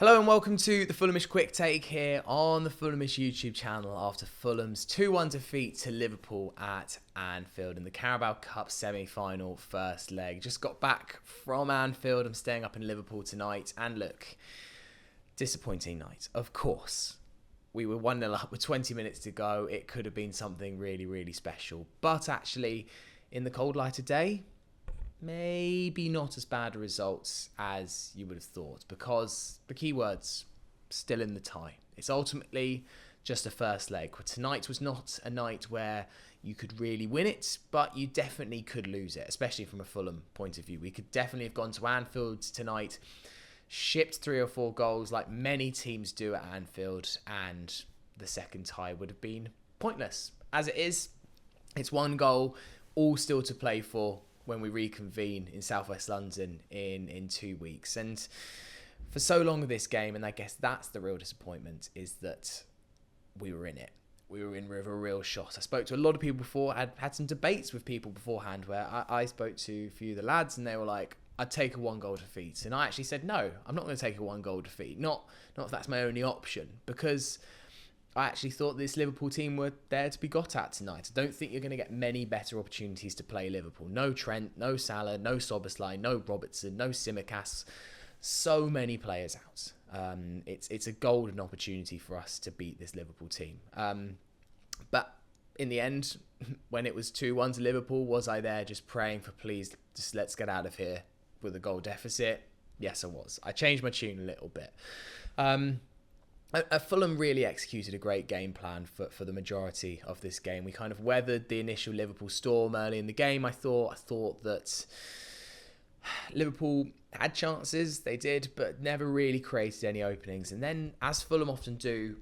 Hello and welcome to the Fulhamish Quick Take here on the Fulhamish YouTube channel after Fulham's 2-1 defeat to Liverpool at Anfield in the Carabao Cup semi-final first leg. Just got back from Anfield. I'm staying up in Liverpool tonight and look, disappointing night, of course. We were 1-0 up with 20 minutes to go. It could have been something really, really special. But actually, in the cold light of day, maybe not as bad results as you would have thought, because the key words still in the tie. It's ultimately just a first leg. Tonight was not a night where you could really win it, but you definitely could lose it, especially from a Fulham point of view. We could definitely have gone to Anfield tonight, shipped 3 or 4 goals like many teams do at Anfield, and the second tie would have been pointless. As it is, it's 1 goal, all still to play for when we reconvene in southwest London in 2 weeks. And for so long of this game, and I guess that's the real disappointment, is that we were in it. We were in with a real shot. I spoke to a lot of people before, had some debates with people beforehand where I spoke to a few of the lads and they were like, I'd take a 1-goal defeat. And I actually said, no, I'm not going to take a 1-goal defeat. Not if that's my only option, because I actually thought this Liverpool team were there to be got at tonight. I don't think you're going to get many better opportunities to play Liverpool. No Trent, no Salah, no Szoboszlai, no Robertson, no Tsimikas. So many players out. It's a golden opportunity for us to beat this Liverpool team. But in the end, when it was 2-1 to Liverpool, was I there just praying for please, just let's get out of here with a goal deficit? Yes, I was. I changed my tune a little bit. Fulham really executed a great game plan for the majority of this game. We kind of weathered the initial Liverpool storm early in the game. I thought that Liverpool had chances, they did, but never really created any openings. And then, as Fulham often do,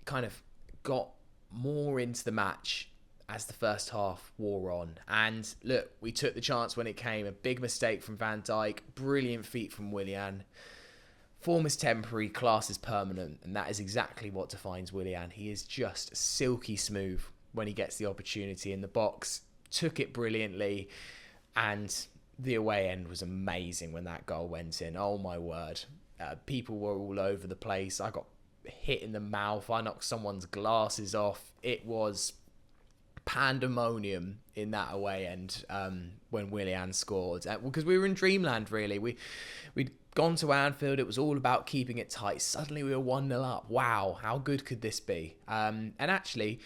kind of got more into the match as the first half wore on. And look, we took the chance when it came. A big mistake from Van Dijk, brilliant feat from Willian. Form is temporary, class is permanent, and that is exactly what defines Willian. He is just silky smooth when he gets the opportunity in the box. Took it brilliantly, and the away end was amazing when that goal went in. Oh my word. People were all over the place. I got hit in the mouth. I knocked someone's glasses off. It was pandemonium in that away end when Willian scored. Because we were in dreamland, really. We'd gone to Anfield, it was all about keeping it tight. Suddenly we were 1-0 up. Wow, how good could this be? And actually,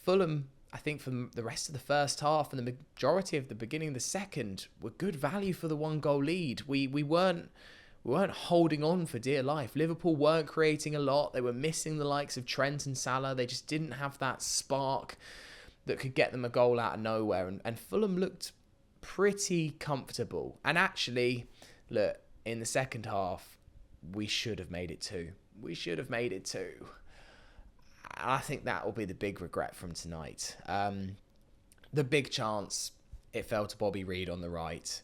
Fulham, I think for the rest of the first half and the majority of the beginning of the second, were good value for the 1-goal lead. We weren't holding on for dear life. Liverpool weren't creating a lot. They were missing the likes of Trent and Salah. They just didn't have that spark that could get them a goal out of nowhere. And Fulham looked pretty comfortable. And actually, look, in the second half, we should have made it 2. We should have made it 2. I think that will be the big regret from tonight. The big chance, it fell to Bobby Reid on the right.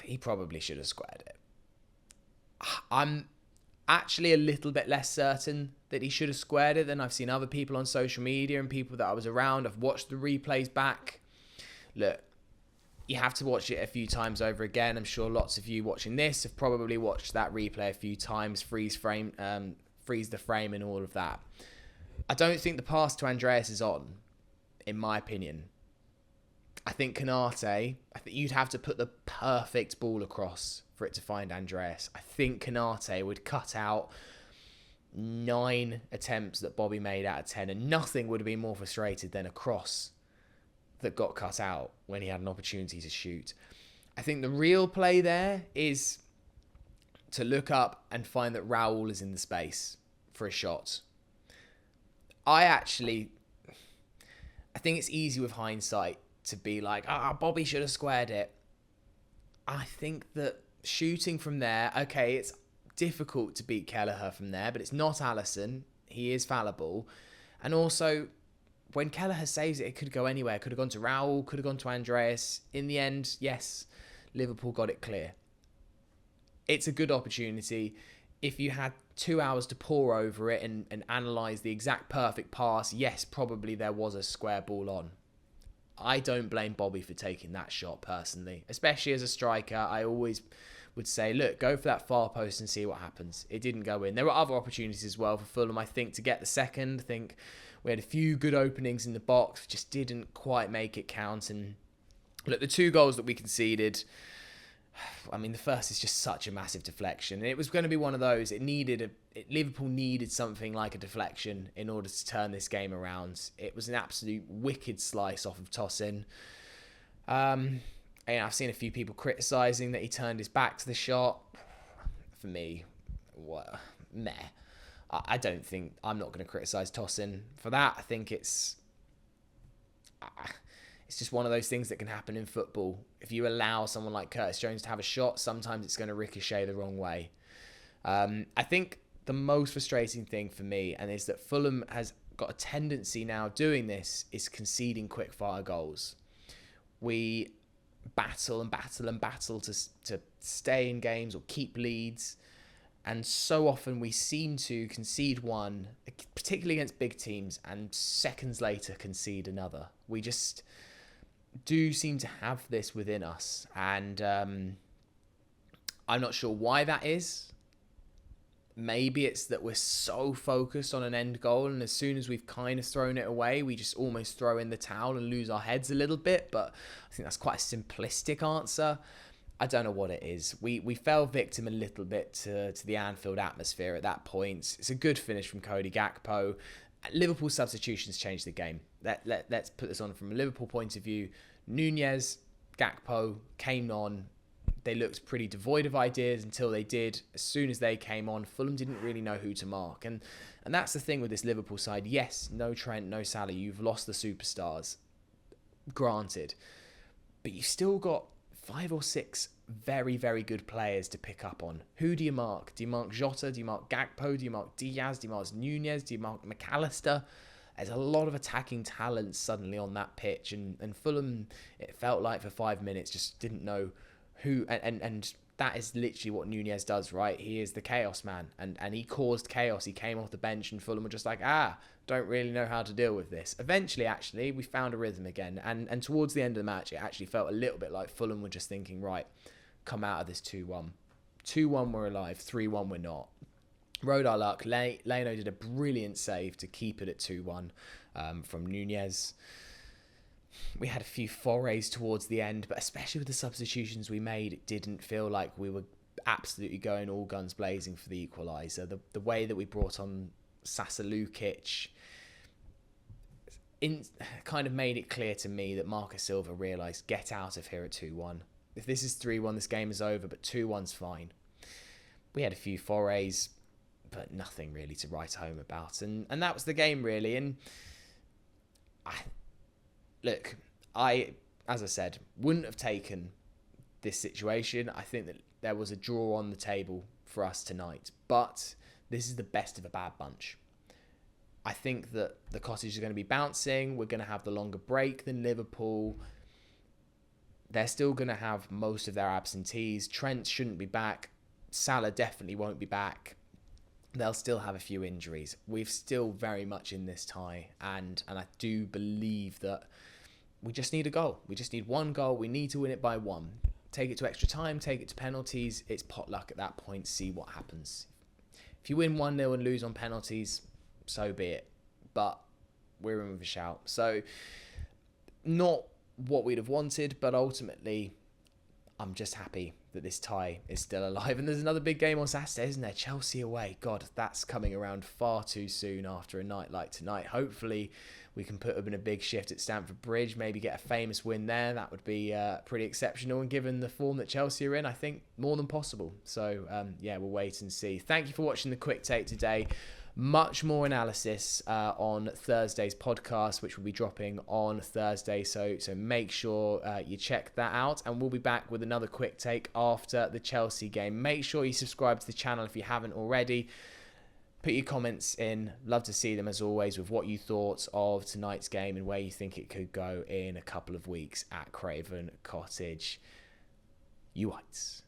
He probably should have squared it. I'm actually a little bit less certain that he should have squared it than I've seen other people on social media and people that I was around. I've watched the replays back. Look, you have to watch it a few times over again. I'm sure lots of you watching this have probably watched that replay a few times, freeze the frame and all of that. I don't think the pass to Andreas is on, in my opinion. I think Konate, you'd have to put the perfect ball across for it to find Andreas. I think Konate would cut out 9 attempts that Bobby made out of 10, and nothing would have been more frustrated than a cross that got cut out when he had an opportunity to shoot. I think the real play there is to look up and find that Raul is in the space for a shot. I think it's easy with hindsight to be like, Bobby should have squared it. I think that shooting from there, okay, it's difficult to beat Kelleher from there, but it's not Alisson. He is fallible. And also, when Kelleher saves it, it could go anywhere. It could have gone to Raul, could have gone to Andreas. In the end, yes, Liverpool got it clear. It's a good opportunity. If you had 2 hours to pore over it and analyse the exact perfect pass, yes, probably there was a square ball on. I don't blame Bobby for taking that shot personally, especially as a striker. I always would say, look, go for that far post and see what happens. It didn't go in. There were other opportunities as well for Fulham, I think, to get the second. I think we had a few good openings in the box, just didn't quite make it count. And look, the 2 goals that we conceded, I mean, the first is just such a massive deflection. And it was going to be one of those. Liverpool needed something like a deflection in order to turn this game around. It was an absolute wicked slice off of Tosin. And I've seen a few people criticising that he turned his back to the shot. For me, meh. I'm not going to criticise Tosin for that. I think it's just one of those things that can happen in football. If you allow someone like Curtis Jones to have a shot, sometimes it's going to ricochet the wrong way. I think the most frustrating thing for me, and is that Fulham has got a tendency now doing this, is conceding quick-fire goals. We battle and battle and battle to stay in games or keep leads. And so often we seem to concede one, particularly against big teams, and seconds later concede another. We just do seem to have this within us. And I'm not sure why that is. Maybe it's that we're so focused on an end goal, and as soon as we've kind of thrown it away, we just almost throw in the towel and lose our heads a little bit. But I think that's quite a simplistic answer. I don't know what it is. We fell victim a little bit to the Anfield atmosphere at that point. It's a good finish from Cody Gakpo. Liverpool substitutions changed the game. Let's put this on from a Liverpool point of view. Nunez, Gakpo came on. They looked pretty devoid of ideas until they did. As soon as they came on, Fulham didn't really know who to mark. And that's the thing with this Liverpool side. Yes, no Trent, no Salah. You've lost the superstars. Granted. But you've still got 5 or 6 very, very good players to pick up on. Who do you mark? Do you mark Jota? Do you mark Gakpo? Do you mark Diaz? Do you mark Nunez? Do you mark McAllister? There's a lot of attacking talent suddenly on that pitch. And Fulham, it felt like for 5 minutes, just didn't know who, and that is literally what Nunez does, right? He is the chaos man, and he caused chaos. He came off the bench, and Fulham were just like, don't really know how to deal with this. Eventually, actually, we found a rhythm again, and towards the end of the match, it actually felt a little bit like Fulham were just thinking, right, come out of this 2-1. 2-1, we're alive. 3-1, we're not. Rode our luck. Leno did a brilliant save to keep it at 2-1 from Nunez. We had a few forays towards the end, but especially with the substitutions we made, it didn't feel like we were absolutely going all guns blazing for the equaliser. The way that we brought on Sasa Lukic kind of made it clear to me that Marcus Silva realised, get out of here at 2-1. If this is 3-1, this game is over, but 2-1's fine. We had a few forays, but nothing really to write home about. And that was the game, really. And look, as I said, wouldn't have taken this situation. I think that there was a draw on the table for us tonight, but this is the best of a bad bunch. I think that the Cottage are going to be bouncing. We're going to have the longer break than Liverpool. They're still going to have most of their absentees. Trent shouldn't be back. Salah definitely won't be back. They'll still have a few injuries. We're still very much in this tie, and I do believe that we just need a goal. We just need one goal. We need to win it by 1. Take it to extra time, take it to penalties. It's potluck at that point. See what happens. If you win 1-0 and lose on penalties, so be it. But we're in with a shout. So, not what we'd have wanted, but ultimately, I'm just happy that this tie is still alive. And there's another big game on Saturday, isn't there? Chelsea away. God, that's coming around far too soon after a night like tonight. Hopefully, we can put up in a big shift at Stamford Bridge, maybe get a famous win there. That would be pretty exceptional. And given the form that Chelsea are in, I think more than possible. So, we'll wait and see. Thank you for watching the quick take today. Much more analysis on Thursday's podcast, which will be dropping on Thursday. So make sure you check that out. And we'll be back with another quick take after the Chelsea game. Make sure you subscribe to the channel if you haven't already. Put your comments in. Love to see them as always with what you thought of tonight's game and where you think it could go in a couple of weeks at Craven Cottage. You Whites.